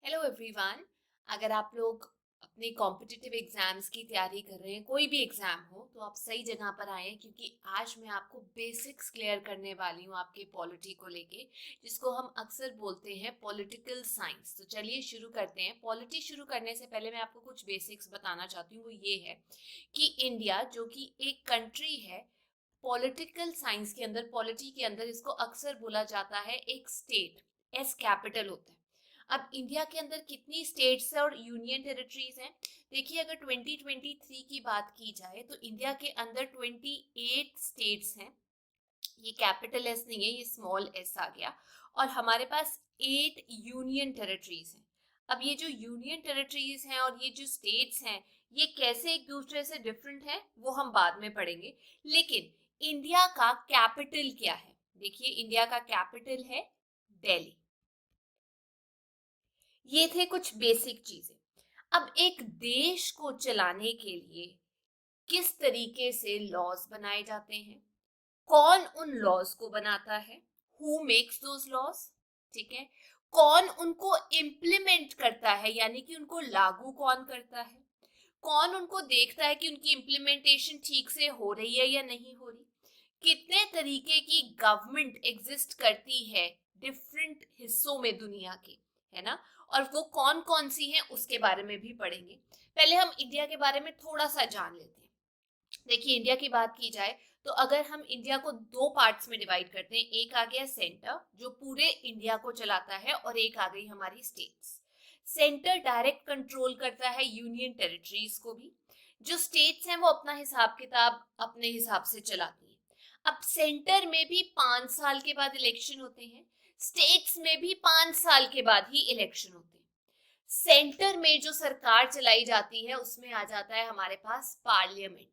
Hello everyone. अगर आप लोग अपने कॉम्पिटिटिव एग्जाम्स की तैयारी कर रहे हैं, कोई भी एग्जाम हो, तो आप सही जगह पर आए हैं क्योंकि आज मैं आपको बेसिक्स क्लियर करने वाली हूँ आपके पॉलिटी को लेके, जिसको हम अक्सर बोलते हैं पॉलिटिकल साइंस। तो चलिए शुरू करते हैं। पॉलिटी शुरू करने से पहले मैं आपको कुछ बेसिक्स बताना चाहती हूँ। वो ये है कि इंडिया जो कि एक कंट्री है, पॉलिटिकल साइंस के अंदर, पॉलिटी के अंदर इसको अक्सर बोला जाता है एक स्टेट। एस कैपिटल होता है। अब इंडिया के अंदर कितनी स्टेट्स है और यूनियन टेरिटरीज हैं? देखिए, अगर 2023 की बात की जाए तो इंडिया के अंदर 28 स्टेट्स हैं। ये कैपिटल एस नहीं है, ये स्मॉल एस आ गया। और हमारे पास 8 यूनियन टेरिटरीज हैं। अब ये जो यूनियन टेरिटरीज हैं और ये जो स्टेट्स हैं, ये कैसे एक दूसरे से डिफरेंट है वो हम बाद में पढ़ेंगे। लेकिन इंडिया का कैपिटल क्या है? देखिए, इंडिया का कैपिटल है दिल्ली। ये थे कुछ बेसिक चीजें। अब एक देश को चलाने के लिए किस तरीके से लॉज बनाए जाते हैं, कौन उन लॉज को बनाता है, हु मेक्स दोज लॉज, ठीक है, कौन उनको इम्प्लीमेंट करता है, यानी कि उनको लागू कौन करता है, कौन उनको देखता है कि उनकी इम्प्लीमेंटेशन ठीक से हो रही है या नहीं हो रही, कितने तरीके की गवर्नमेंट एग्जिस्ट करती है डिफरेंट हिस्सों में दुनिया के, है ना, और वो कौन कौन सी हैं उसके बारे में भी पढ़ेंगे। पहले हम इंडिया के बारे में थोड़ा सा जान लेते हैं। देखिए, इंडिया की बात की जाए तो अगर हम इंडिया को दो पार्ट्स में डिवाइड करते हैं, एक आ गया सेंटर जो पूरे इंडिया को चलाता है, और एक आ गई हमारी स्टेट्स। सेंटर डायरेक्ट कंट्रोल करता है यूनियन टेरिटरीज को भी। जो स्टेट्स हैं वो अपना हिसाब किताब अपने हिसाब से चलाती हैं। अब सेंटर में भी 5 साल के बाद इलेक्शन होते हैं, स्टेट्स में भी 5 साल के बाद ही इलेक्शन होते हैं। सेंटर में जो सरकार चलाई जाती है उसमें आ जाता है हमारे पास पार्लियामेंट,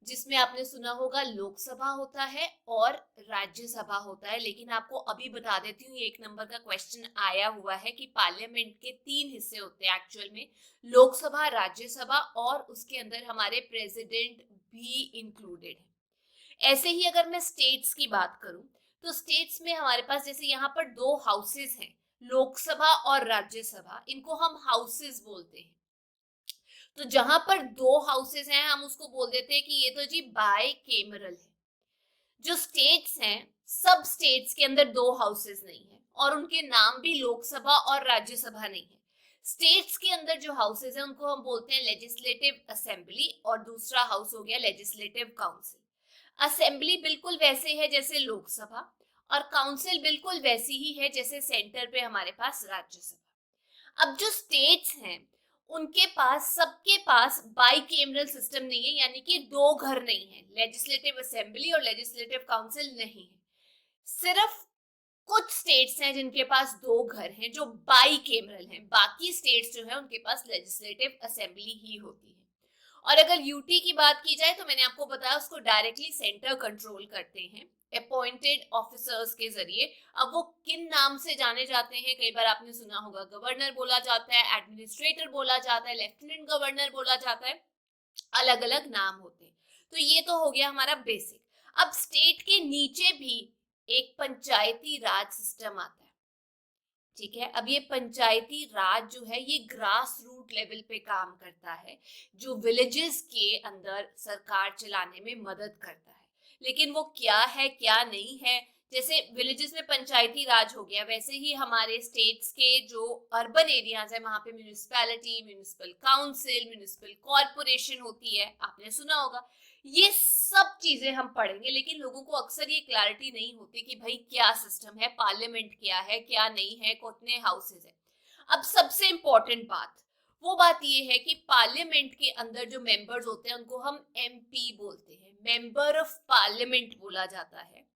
जिसमें आपने सुना होगा लोकसभा होता है और राज्यसभा होता है। लेकिन आपको अभी बता देती हूँ, ये 1 नंबर का क्वेश्चन आया हुआ है कि पार्लियामेंट के 3 हिस्से होते हैं एक्चुअल में, लोकसभा, राज्यसभा, और उसके अंदर हमारे प्रेसिडेंट भी इंक्लूडेड है। ऐसे ही अगर मैं स्टेट्स की बात करूं तो स्टेट्स में हमारे पास जैसे यहाँ पर दो हाउसेस हैं, लोकसभा और राज्यसभा, इनको हम हाउसेस बोलते हैं। तो जहां पर दो हाउसेस हैं हम उसको बोल देते हैं कि ये तो जी बाय केमरल है। जो स्टेट्स हैं, सब स्टेट्स के अंदर दो हाउसेस नहीं है और उनके नाम भी लोकसभा और राज्यसभा नहीं है। स्टेट्स के अंदर जो हाउसेस हैं उनको हम बोलते हैं लेजिस्लेटिव असेंबली, और दूसरा हाउस हो गया लेजिस्लेटिव काउंसिल। असेंबली बिल्कुल वैसे है जैसे लोकसभा, और काउंसिल बिल्कुल वैसी ही है जैसे सेंटर पे हमारे पास राज्यसभा। अब जो स्टेट्स हैं उनके पास, सबके पास बाइकेमरल सिस्टम नहीं है, यानी कि दो घर नहीं है, लेजिस्लेटिव असेंबली और लेजिस्लेटिव काउंसिल नहीं है। सिर्फ कुछ स्टेट्स हैं जिनके पास दो घर हैं जो बाइकेमरल हैं, बाकी स्टेट्स जो है उनके पास लेजिस्लेटिव असेंबली ही होती है। और अगर यूटी की बात की जाए तो मैंने आपको बताया उसको डायरेक्टली सेंटर कंट्रोल करते हैं अपॉइंटेड ऑफिसर्स के जरिए। अब वो किन नाम से जाने जाते हैं, कई बार आपने सुना होगा गवर्नर बोला जाता है, एडमिनिस्ट्रेटर बोला जाता है, लेफ्टिनेंट गवर्नर बोला जाता है, अलग अलग नाम होते हैं। तो ये तो हो गया हमारा बेसिक। अब स्टेट के नीचे भी एक पंचायती राज सिस्टम आता है, ठीक है। अब ये पंचायती राज जो है ये ग्रास रूट लेवल पे काम करता है, जो विलेजेस के अंदर सरकार चलाने में मदद करता है। लेकिन वो क्या है क्या नहीं है, जैसे विलेजेस में पंचायती राज हो गया, वैसे ही हमारे स्टेट्स के जो अर्बन एरियाज है वहां पे municipality, municipal council, municipal corporation होती है, आपने सुना होगा। ये सब चीजें हम पढ़ेंगे, लेकिन लोगों को अक्सर ये क्लैरिटी नहीं होती कि भाई क्या सिस्टम है, पार्लियामेंट क्या है क्या नहीं है, कितने हाउसेज है। अब सबसे इंपॉर्टेंट बात, वो बात ये है कि पार्लियामेंट के अंदर जो मेंबर्स होते हैं उनको हम एमपी बोलते हैं, मेंबर ऑफ पार्लियामेंट बोला जाता है।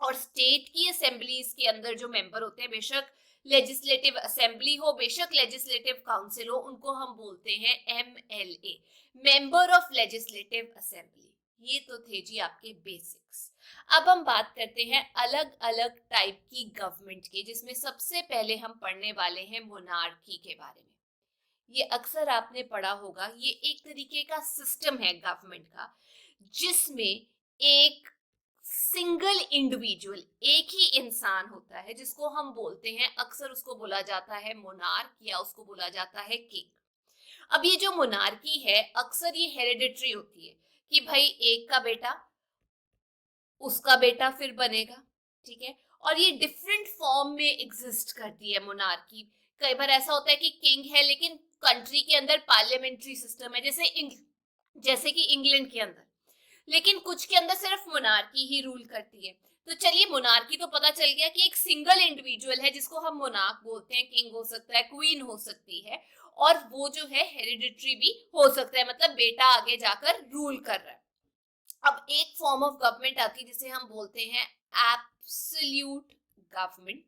और स्टेट की असेंबलीज के अंदर जो मेंबर होते हैं, बेशक लेजिस्लेटिव असेंबली हो बेशक लेजिस्लेटिव काउंसिल हो, उनको हम बोलते हैं MLA, member of legislative assembly. ये तो थे जी आपके बेसिक्स। अब हम बात करते हैं अलग अलग टाइप की गवर्नमेंट की, जिसमें सबसे पहले हम पढ़ने वाले हैं मोनार्की के बारे में। ये अक्सर आपने पढ़ा होगा, ये एक तरीके का सिस्टम है गवर्नमेंट का, जिसमें एक सिंगल इंडिविजुअल, एक ही इंसान होता है जिसको हम बोलते हैं, अक्सर उसको बोला जाता है मोनार्क या उसको बोला जाता है किंग। अब ये जो मोनार्की है अक्सर ये हेरिडिटरी होती है कि भाई एक का बेटा उसका बेटा फिर बनेगा, ठीक है। और ये डिफरेंट फॉर्म में एग्जिस्ट करती है मोनार्की। कई बार ऐसा होता है कि किंग है लेकिन कंट्री के अंदर पार्लियामेंट्री सिस्टम है, जैसे कि इंग्लैंड के अंदर, लेकिन कुछ के अंदर सिर्फ मोनार्की ही रूल करती है। तो चलिए, मोनार्की तो पता चल गया कि एक सिंगल इंडिविजुअल है जिसको हम मोनार्क बोलते हैं, किंग हो सकता है, क्वीन हो सकती है, और वो जो है हेरिडिटरी भी हो सकता है, मतलब बेटा आगे जाकर रूल कर रहा है। अब एक फॉर्म ऑफ गवर्नमेंट आती है जिसे हम बोलते हैं एब्सोल्यूट गवर्नमेंट।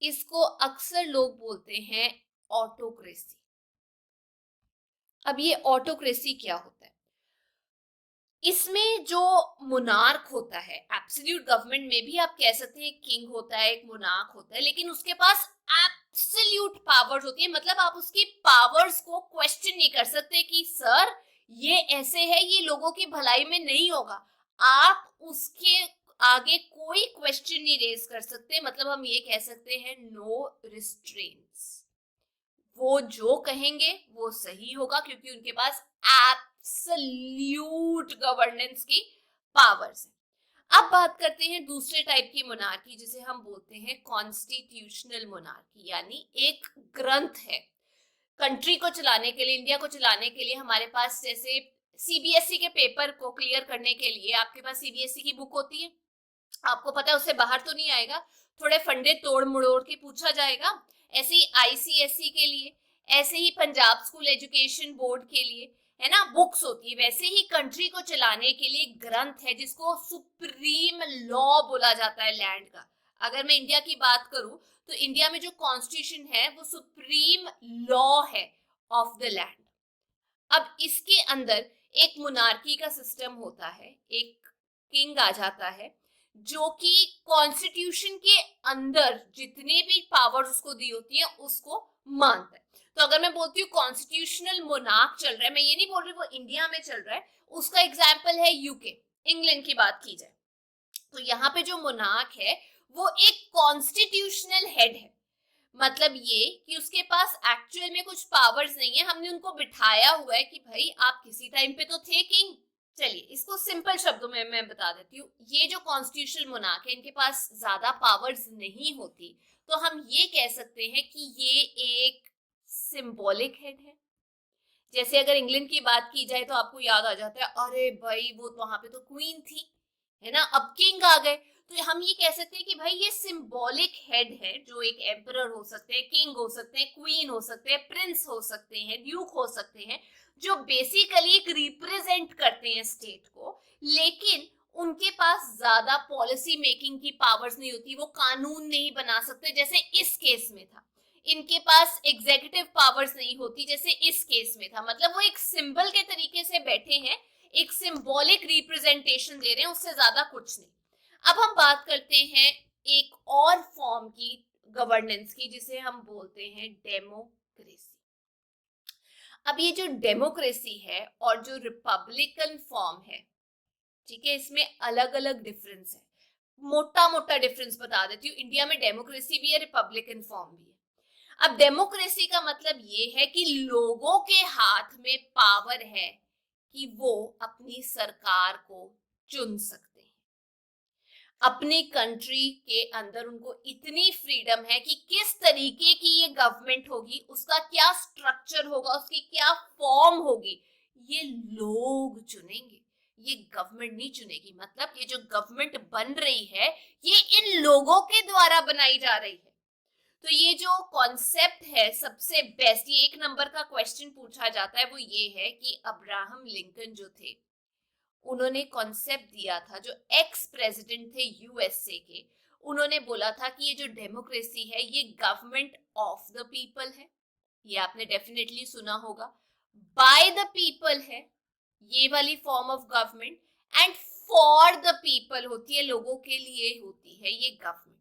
इसको अक्सर लोग बोलते हैं ऑटोक्रेसी। अब ये ऑटोक्रेसी क्या होता है? इसमें जो मोनार्क होता है, एब्सोल्यूट गवर्नमेंट में भी आप कह सकते हैं किंग होता है, एक मोनार्क होता है, लेकिन उसके पास एब्सोल्यूट पावर्स होती है। मतलब आप उसकी पावर्स को क्वेश्चन नहीं कर सकते कि सर ये ऐसे है, ये लोगों की भलाई में नहीं होगा। आप उसके आगे कोई क्वेश्चन नहीं रेज कर सकते। मतलब हम ये कह सकते हैं नो रिस्ट्रेंट्स। वो जो कहेंगे वो सही होगा क्योंकि उनके पास एब्सोल्यूट गवर्नेंस की पावर्स है। अब बात करते हैं दूसरे टाइप की मोनार्की जिसे हम बोलते हैं कॉन्स्टिट्यूशनल मोनार्की, यानी एक ग्रंथ है कंट्री को चलाने के लिए, इंडिया को चलाने के लिए। हमारे पास जैसे सीबीएसई के पेपर को क्लियर करने के लिए आपके पास सीबीएसई की बुक होती है, आपको पता है उससे बाहर तो नहीं आएगा, थोड़े फंडे तोड़ मड़ोड़ के पूछा जाएगा। ऐसे ही आईसीएसई के लिए, ऐसे ही पंजाब स्कूल एजुकेशन बोर्ड के लिए, है ना, बुक्स होती है। वैसे ही कंट्री को चलाने के लिए ग्रंथ है जिसको सुप्रीम लॉ बोला जाता है लैंड का। अगर मैं इंडिया की बात करूं तो इंडिया में जो कॉन्स्टिट्यूशन है वो सुप्रीम लॉ है ऑफ द लैंड। अब इसके अंदर एक मोनार्की का सिस्टम होता है, एक किंग आ जाता है जो कि कॉन्स्टिट्यूशन के अंदर जितने भी पावर्स उसको दी होती है उसको मानता है। तो अगर मैं बोलती हूँ कॉन्स्टिट्यूशनल मोनार्क चल रहा है, मैं ये नहीं बोल रही वो इंडिया में चल रहा है, उसका एग्जाम्पल है यूके, इंग्लैंड की बात की जाए तो यहाँ पे जो मोनार्क है वो एक कॉन्स्टिट्यूशनल हेड है। मतलब ये कि उसके पास एक्चुअल में कुछ पावर्स नहीं है, हमने उनको बिठाया हुआ है कि भाई आप किसी टाइम पे तो थे किंग। चलिए इसको सिंपल शब्दों में मैं बता देती हूँ। ये जो कॉन्स्टिट्यूशनल मोनार्क है इनके पास ज्यादा पावर्स नहीं होती, तो हम ये कह सकते हैं कि ये एक सिंबॉलिक हेड है। जैसे अगर इंग्लैंड की बात की जाए तो आपको याद आ जाता है अरे भाई वो तो वहां पे तो क्वीन थी, है ना, अब किंग आ गए। तो हम ये कह सकते हैं कि भाई ये सिंबॉलिक हेड है जो एक एम्परर हो सकते हैं, किंग हो सकते हैं, क्वीन हो सकते हैं, प्रिंस हो सकते हैं, ड्यूक हो सकते हैं, जो बेसिकली एक रिप्रेजेंट करते हैं स्टेट को, लेकिन उनके पास ज्यादा पॉलिसी मेकिंग की पावर्स नहीं होती, वो कानून नहीं बना सकते जैसे इस केस में था। इनके पास एग्जीक्यूटिव पावर्स नहीं होती जैसे इस केस में था। मतलब वो एक सिंबल के तरीके से बैठे हैं, एक सिंबॉलिक रिप्रेजेंटेशन दे रहे हैं, उससे ज्यादा कुछ नहीं। अब हम बात करते हैं एक और फॉर्म की गवर्नेंस की जिसे हम बोलते हैं डेमोक्रेसी। अब ये जो डेमोक्रेसी है और जो रिपब्लिकन फॉर्म है, ठीक है, इसमें अलग अलग डिफरेंस है। मोटा मोटा डिफरेंस बता देती हूँ। इंडिया में डेमोक्रेसी भी है, रिपब्लिकन फॉर्म भी है। अब डेमोक्रेसी का मतलब ये है कि लोगों के हाथ में पावर है कि वो अपनी सरकार को चुन सकते हैं। अपनी कंट्री के अंदर उनको इतनी फ्रीडम है कि किस तरीके की ये गवर्नमेंट होगी, उसका क्या स्ट्रक्चर होगा, उसकी क्या फॉर्म होगी, ये लोग चुनेंगे, ये गवर्नमेंट नहीं चुनेगी। मतलब ये जो गवर्नमेंट बन रही है ये इन लोगों के द्वारा बनाई जा रही है। तो ये जो कॉन्सेप्ट है सबसे बेस्ट, ये एक नंबर का क्वेश्चन पूछा जाता है, वो ये है कि अब्राहम लिंकन जो थे उन्होंने कॉन्सेप्ट दिया था, जो एक्स प्रेसिडेंट थे यूएसए के, उन्होंने बोला था कि ये जो डेमोक्रेसी है ये गवर्नमेंट ऑफ द पीपल है। ये आपने डेफिनेटली सुना होगा। बाय द पीपल है ये वाली form of government, and for the people होती है, लोगों के लिए होती है ये गवर्नमेंट।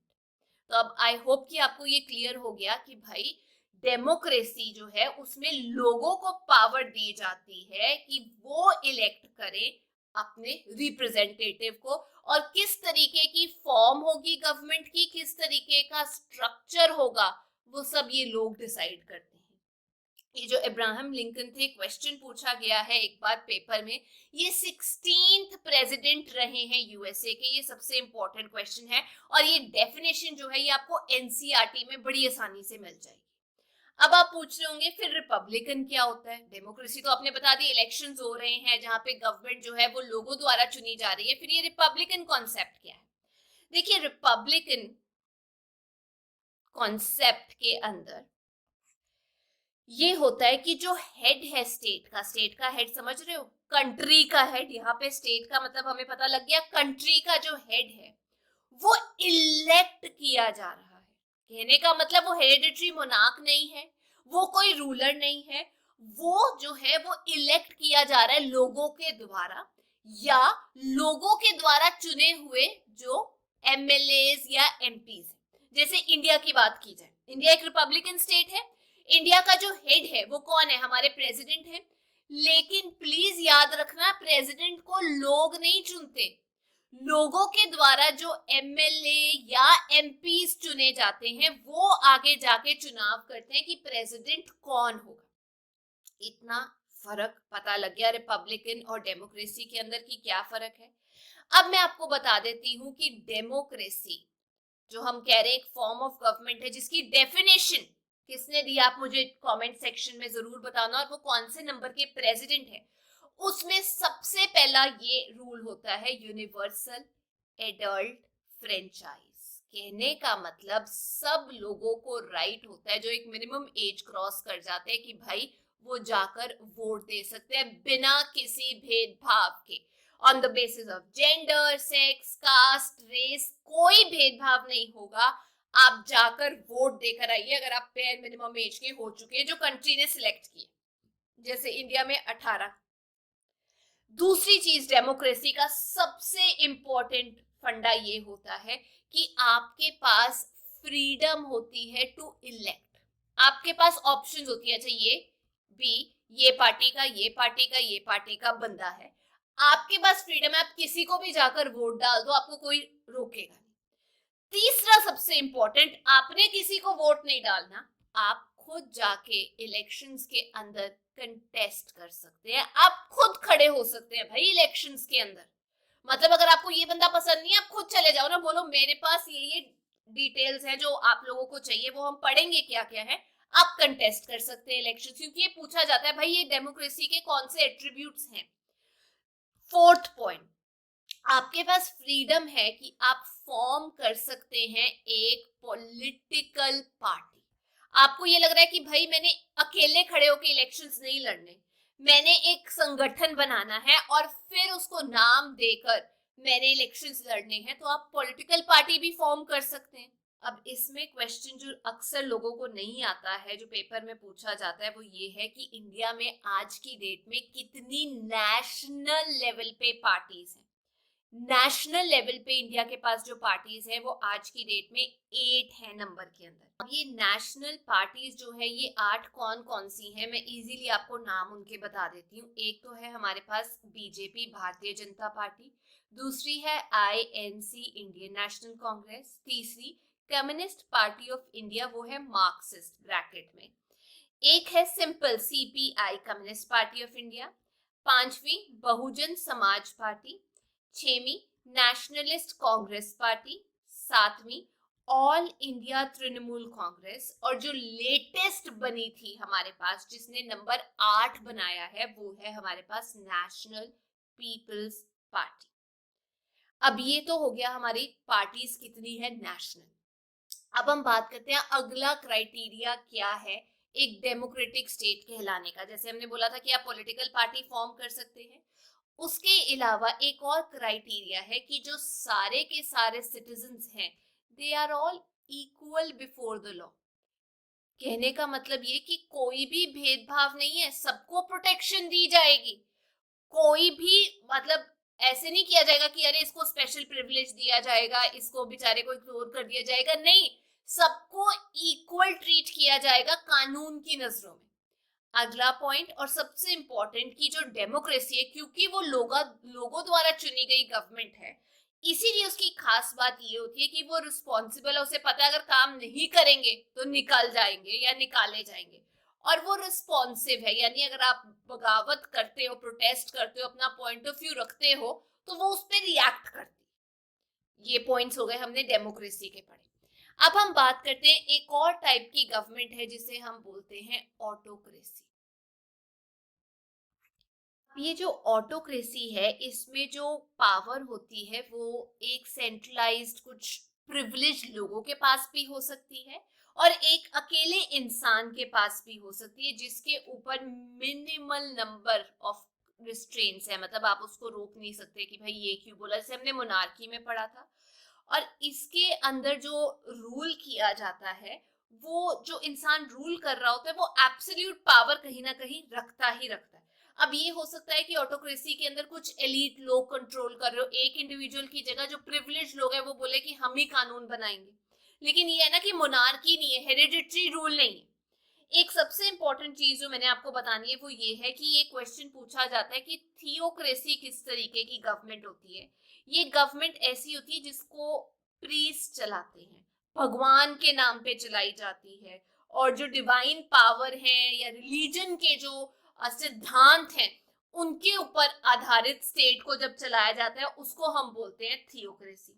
तो अब आई होप कि आपको ये क्लियर हो गया कि भाई डेमोक्रेसी जो है उसमें लोगों को पावर दी जाती है कि वो इलेक्ट करें अपने रिप्रेजेंटेटिव को, और किस तरीके की फॉर्म होगी गवर्नमेंट की, किस तरीके का स्ट्रक्चर होगा, वो सब ये लोग डिसाइड करते हैं। ये जो अब्राहम लिंकन थे, क्वेश्चन पूछा गया है एक बार पेपर में, ये 16th प्रेसिडेंट रहे हैं यूएसए के, ये सबसे इंपॉर्टेंट क्वेश्चन है, और ये डेफिनेशन जो है ये आपको एनसीईआरटी में बड़ी आसानी से मिल जाएगी। अब आप पूछ रहे होंगे फिर रिपब्लिकन क्या होता है? डेमोक्रेसी तो आपने बता दी, इलेक्शंस हो रहे हैं जहां पे गवर्नमेंट जो है वो लोगों द्वारा चुनी जा रही है, फिर ये रिपब्लिकन कॉन्सेप्ट क्या है? देखिए, रिपब्लिकन कॉन्सेप्ट के अंदर ये होता है कि जो हेड है स्टेट का हेड समझ रहे हो, कंट्री का हेड, यहाँ पे स्टेट का मतलब हमें पता लग गया, कंट्री का जो हेड है वो इलेक्ट किया जा रहा है। कहने का मतलब वो हेरिडिटरी मोनार्क नहीं है, वो कोई रूलर नहीं है, वो जो है वो इलेक्ट किया जा रहा है लोगों के द्वारा, या लोगों के द्वारा चुने हुए जो एमएलए या एमपीज है। जैसे इंडिया की बात की जाए, इंडिया एक रिपब्लिकन स्टेट है, इंडिया का जो हेड है वो कौन है? हमारे प्रेसिडेंट है। लेकिन प्लीज याद रखना, प्रेसिडेंट को लोग नहीं चुनते, लोगों के द्वारा जो एमएलए या एमपीज चुने जाते हैं वो आगे जाके चुनाव करते हैं कि प्रेसिडेंट कौन होगा। इतना फर्क पता लग गया रिपब्लिकन और डेमोक्रेसी के अंदर की क्या फर्क है। अब मैं आपको बता देती हूं कि डेमोक्रेसी जो हम कह रहे हैं एक फॉर्म ऑफ गवर्नमेंट है, जिसकी डेफिनेशन किसने दी आप मुझे कमेंट सेक्शन में जरूर बताना, और वो कौन से नंबर के प्रेसिडेंट है। उसमें सबसे पहला ये रूल होता है यूनिवर्सल एडल्ट फ्रेंचाइज। कहने का मतलब सब लोगों को राइट होता है जो एक मिनिमम एज क्रॉस कर जाते हैं कि भाई वो जाकर वोट दे सकते हैं बिना किसी भेदभाव के, on the basis of gender, sex, caste, race, कोई भेदभाव नहीं होगा। आप जाकर वोट देकर आइए अगर आप पेयर मिनिमम एज के हो चुके हैं जो कंट्री ने सिलेक्ट किए, जैसे इंडिया में 18। दूसरी चीज, डेमोक्रेसी का सबसे इंपॉर्टेंट फंडा ये होता है कि आपके पास फ्रीडम होती है टू इलेक्ट। आपके पास ऑप्शंस होती है, अच्छा ये बी, ये पार्टी का, ये पार्टी का, ये पार्टी का बंदा है, आपके पास फ्रीडम है, आप किसी को भी जाकर वोट डाल दो, आपको कोई रोकेगा नहीं। तीसरा सबसे इंपॉर्टेंट, आपने किसी को वोट नहीं डालना, आप खुद जाके इलेक्शंस के अंदर कंटेस्ट कर सकते हैं, आप खुद खड़े हो सकते हैं भाई इलेक्शंस के अंदर। मतलब अगर आपको ये बंदा पसंद नहीं है, आप खुद चले जाओ ना, बोलो मेरे पास ये डिटेल्स है जो आप लोगों को चाहिए, वो हम पढ़ेंगे क्या क्या है, आप कंटेस्ट कर सकते हैं इलेक्शन। क्योंकि ये पूछा जाता है भाई ये डेमोक्रेसी के कौन से एट्रीब्यूट्स हैं। फोर्थ पॉइंट, आपके पास फ्रीडम है कि आप फॉर्म कर सकते हैं एक पॉलिटिकल पार्टी। आपको ये लग रहा है कि भाई मैंने अकेले खड़े होकर इलेक्शंस नहीं लड़ने, मैंने एक संगठन बनाना है और फिर उसको नाम देकर मैंने इलेक्शंस लड़ने हैं, तो आप पॉलिटिकल पार्टी भी फॉर्म कर सकते हैं। अब इसमें क्वेश्चन जो अक्सर लोगों को नहीं आता है, जो पेपर में पूछा जाता है, वो ये है कि इंडिया में आज की डेट में कितनी नेशनल लेवल पे पार्टीज हैं। नेशनल लेवल पे इंडिया के पास जो पार्टीज है वो आज की डेट में 8 है नंबर के अंदर। अब ये नेशनल पार्टीज जो है ये 8 कौन कौन सी हैं, मैं इजीली आपको नाम उनके बता देती हूँ। एक तो है हमारे पास बीजेपी, भारतीय जनता पार्टी, दूसरी है आईएनसी, इंडियन नेशनल कांग्रेस, तीसरी कम्युनिस्ट पार्टी ऑफ इंडिया, वो है मार्क्सिस्ट ब्रैकेट में, एक है simple CPI, communist party of India, पांचवी बहुजन समाज पार्टी, छठवीं नेशनलिस्ट कांग्रेस पार्टी, सातवीं ऑल इंडिया तृणमूल कांग्रेस, और जो लेटेस्ट बनी थी हमारे पास जिसने नंबर 8 बनाया है वो है हमारे पास नेशनल पीपल्स पार्टी। अब ये तो हो गया हमारी पार्टीज कितनी है नेशनल। अब हम बात करते हैं अगला क्राइटेरिया क्या है एक डेमोक्रेटिक स्टेट कहलाने का। जैसे हमने बोला था कि आप पॉलिटिकल पार्टी फॉर्म कर सकते हैं, उसके अलावा एक और क्राइटेरिया है कि जो सारे के सारे सिटीजन्स हैं they are all equal before the law. कहने का मतलब ये कि कोई भी भेदभाव नहीं है, सबको प्रोटेक्शन दी जाएगी। कोई भी मतलब ऐसे नहीं किया जाएगा कि अरे इसको स्पेशल प्रिविलेज दिया जाएगा, इसको बेचारे को इग्नोर कर दिया जाएगा, नहीं, सबको इक्वल ट्रीट किया जाएगा कानून की नजरों में। अगला पॉइंट और सबसे इंपॉर्टेंट की जो डेमोक्रेसी है, क्योंकि वो लोगों द्वारा चुनी गई गवर्नमेंट है, इसीलिए उसकी खास बात ये होती है कि वो रिस्पॉन्सिबल है, उसे पता है अगर काम नहीं करेंगे तो निकल जाएंगे या निकाले जाएंगे। और वो रिस्पॉन्सिव है, यानी अगर आप बगावत करते हो, प्रोटेस्ट करते हो, अपना पॉइंट ऑफ व्यू रखते हो, तो वो उस पर रिएक्ट करती है। ये पॉइंट्स हो गए हमने डेमोक्रेसी के पढ़े। अब हम बात करते हैं एक और टाइप की गवर्नमेंट है जिसे हम बोलते हैं ऑटोक्रेसी। ये जो ऑटोक्रेसी है, इसमें जो पावर होती है वो एक सेंट्रलाइज्ड कुछ प्रिविलेज लोगों के पास भी हो सकती है और एक अकेले इंसान के पास भी हो सकती है, जिसके ऊपर मिनिमल नंबर ऑफ रिस्ट्रेंट्स है। मतलब आप उसको रोक नहीं सकते कि भाई ये क्यों बोला, जैसे हमने मोनार्की में पढ़ा था। और इसके अंदर जो रूल किया जाता है, वो जो इंसान रूल कर रहा होता है वो एब्सोल्यूट पावर कहीं ना कहीं रखता ही रखता है। अब ये हो सकता है कि ऑटोक्रेसी के अंदर कुछ एलीट लोग कंट्रोल कर रहे हो, एक इंडिविजुअल की जगह जो प्रिविलेज लोग हैं वो बोले कि हम ही कानून बनाएंगे। लेकिन ये है ना कि मोनार्की नहीं है, हेरिडिटरी रूल नहीं है। एक सबसे इंपॉर्टेंट चीज जो मैंने आपको बतानी है वो ये है कि ये क्वेश्चन पूछा जाता है कि थियोक्रेसी किस तरीके की गवर्नमेंट होती है। ये गवर्नमेंट ऐसी होती है जिसको प्रीस्ट चलाते हैं, भगवान के नाम पे चलाई जाती है, और जो डिवाइन पावर है या रिलीजन के जो सिद्धांत हैं उनके ऊपर आधारित स्टेट को जब चलाया जाता है उसको हम बोलते हैं थियोक्रेसी।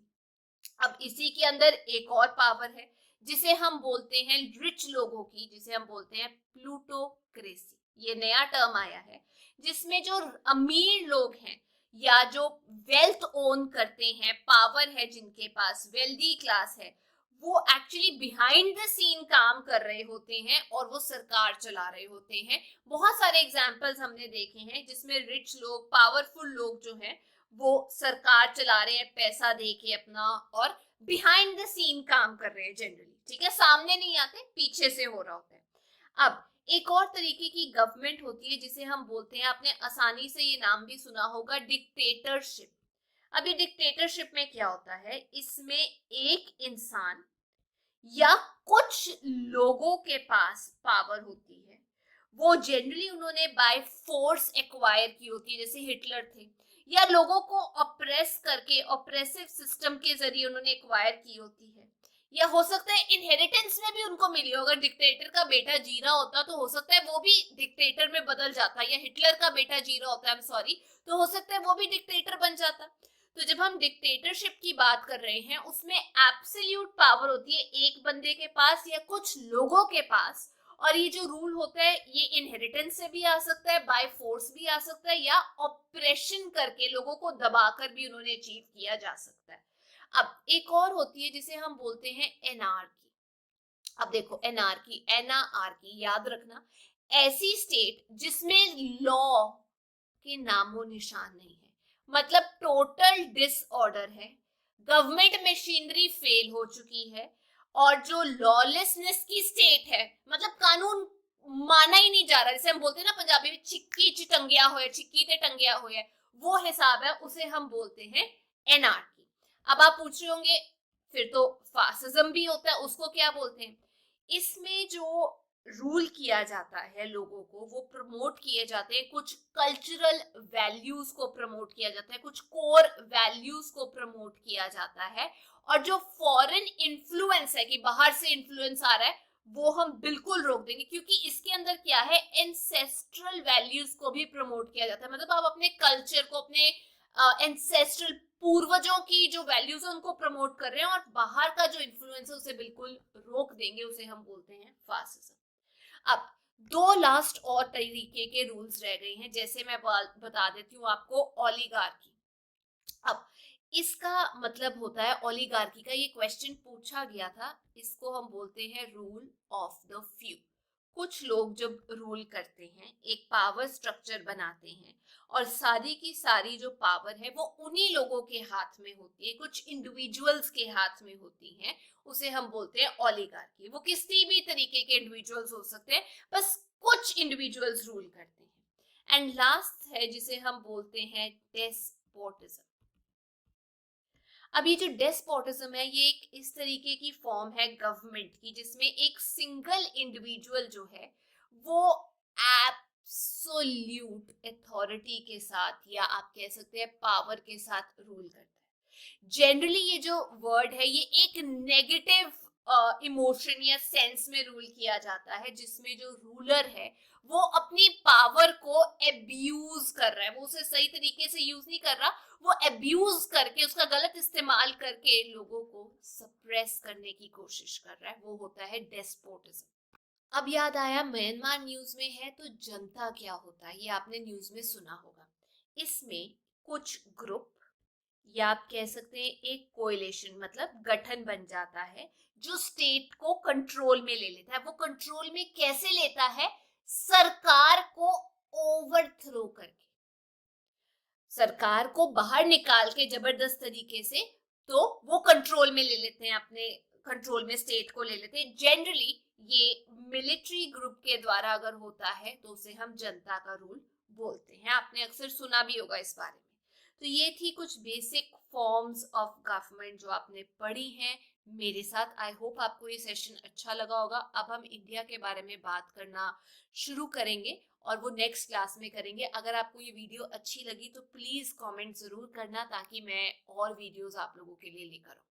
अब इसी के अंदर एक और पावर है जिसे हम बोलते हैं रिच लोगों की, जिसे हम बोलते हैं प्लूटोक्रेसी। ये नया टर्म आया है जिसमें जो अमीर लोग हैं या जो वेल्थ ओन करते हैं, पावर है जिनके पास, वेल्दी क्लास है, वो एक्चुअली बिहाइंड द सीन काम कर रहे होते हैं और वो सरकार चला रहे होते हैं। बहुत सारे एग्जाम्पल्स हमने देखे हैं जिसमें रिच लोग, पावरफुल लोग जो हैं वो सरकार चला रहे हैं पैसा दे के अपना, और बिहाइंड द सीन काम कर रहे हैं जनरली। ठीक है, सामने नहीं आते, पीछे से हो रहा होता है। अब एक और तरीके की गवर्नमेंट होती है जिसे हम बोलते हैं, आपने आसानी से ये नाम भी सुना होगा, डिक्टेटरशिप। अब ये डिक्टेटरशिप में क्या होता है, इसमें एक इंसान या कुछ लोगों के पास पावर होती है, वो जनरली उन्होंने बाय फोर्स एक्वायर की होती है, जैसे हिटलर थे, या लोगों को ऑप्रेस करके ऑप्रेसिव सिस्टम के जरिए उन्होंने एक्वायर की होती है, या हो सकता है इनहेरिटेंस में भी उनको मिली हो। अगर डिक्टेटर का बेटा जी रहा होता तो हो सकता है वो भी डिक्टेटर में बदल जाता, या हिटलर का बेटा जी रहा होता है, आई एम सॉरी, तो हो सकता है वो भी डिक्टेटर बन जाता। तो जब हम डिक्टेटरशिप की बात कर रहे हैं उसमें एब्सोल्यूट पावर होती है एक बंदे के पास या कुछ लोगों के पास, और ये जो रूल होता है ये इनहेरिटेंस से भी आ सकता है, बाय फोर्स भी आ सकता है, या ऑपरेशन करके लोगों को दबाकर भी उन्होंने अचीव किया जा सकता है। अब एक और होती है जिसे हम बोलते हैं एनार्की। अब देखो, एनार्की, एनार्की याद रखना, ऐसी स्टेट जिसमें लॉ के नामो निशान नहीं है, मतलब टोटल डिसऑर्डर है, गवर्नमेंट मशीनरी फेल हो चुकी है, और जो लॉलेसनेस की स्टेट है, मतलब कानून माना ही नहीं जा रहा, जैसे हम बोलते हैं ना पंजाबी में चिक्की च टंगिया होया, चिक्की ते टंगिया होया, वो हिसाब है, उसे हम बोलते हैं एनार्की। अब आप पूछ रहे होंगे फिर तो फासिज्म भी होता है, उसको क्या बोलते हैं? इसमें जो रूल किया जाता है लोगों को, वो प्रमोट किए जाते हैं, कुछ कल्चरल वैल्यूज को प्रमोट किया जाता है, कुछ कोर वैल्यूज को प्रमोट किया जाता है, और जो फॉरेन इन्फ्लुएंस है कि बाहर से इन्फ्लुएंस आ रहा है वो हम बिल्कुल रोक देंगे, क्योंकि इसके अंदर क्या है, एंसेस्ट्रल वैल्यूज को भी प्रमोट किया जाता है। मतलब आप अपने कल्चर को, अपने एंसेस्ट्रल पूर्वजों की जो वैल्यूज है उनको प्रमोट कर रहे हैं, और बाहर का जो इन्फ्लुएंस है उसे बिल्कुल रोक देंगे, उसे हम बोलते हैं फासिज्म। अब दो लास्ट और तरीके के रूल्स रह गए हैं, जैसे मैं बता देती हूँ आपको, ओलिगार्की। अब इसका मतलब होता है, ओलिगार्की का ये क्वेश्चन पूछा गया था, इसको हम बोलते हैं रूल ऑफ द फ्यू। कुछ लोग जब रूल करते हैं, एक पावर स्ट्रक्चर बनाते हैं, और सारी की सारी जो पावर है वो उन्हीं लोगों के हाथ में होती है, कुछ इंडिविजुअल्स के हाथ में होती है, उसे हम बोलते हैं ओलिगार्की। वो किसी भी तरीके के इंडिविजुअल्स हो सकते हैं, बस कुछ इंडिविजुअल्स रूल करते हैं। एंड लास्ट है जिसे हम बोलते हैं डेस्पोटिज्म। अब ये जो डेस्पोटिज्म है ये एक इस तरीके की फॉर्म है गवर्नमेंट की जिसमें एक सिंगल इंडिविजुअल जो है वो एब्सोल्यूट अथॉरिटी के साथ, या आप कह सकते हैं पावर के साथ रूल करता है। जनरली ये जो वर्ड है ये एक नेगेटिव इमोशन या सेंस में रूल किया जाता है, जिसमें जो रूलर है वो अपनी पावर को एब्यूज कर रहा है, वो उसे सही तरीके से यूज नहीं कर रहा, वो एब्यूज करके, उसका गलत इस्तेमाल करके लोगों को सप्रेस करने की कोशिश कर रहा है, वो होता है डेस्पोटिज्म। अब याद आया म्यांमार न्यूज में है तो जनता क्या होता है, ये आपने न्यूज में सुना होगा। इसमें कुछ ग्रुप, या आप कह सकते हैं एक कोएलिशन, मतलब गठन बन जाता है जो स्टेट को कंट्रोल में ले लेता है। वो कंट्रोल में कैसे लेता है? सरकार को ओवरथ्रो करके, सरकार को बाहर निकाल के जबरदस्त तरीके से, तो वो कंट्रोल में ले लेते हैं, अपने कंट्रोल में स्टेट को ले लेते हैं। जनरली ये मिलिट्री ग्रुप के द्वारा अगर होता है तो उसे हम जनता का रूल बोलते हैं, आपने अक्सर सुना भी होगा इस बारे में। तो ये थी कुछ बेसिक फॉर्म्स ऑफ गवर्नमेंट जो आपने पढ़ी हैं मेरे साथ। आई होप आपको ये सेशन अच्छा लगा होगा। अब हम इंडिया के बारे में बात करना शुरू करेंगे और वो नेक्स्ट क्लास में करेंगे। अगर आपको ये वीडियो अच्छी लगी तो प्लीज़ कमेंट ज़रूर करना, ताकि मैं और वीडियोस आप लोगों के लिए लेकर आऊँ।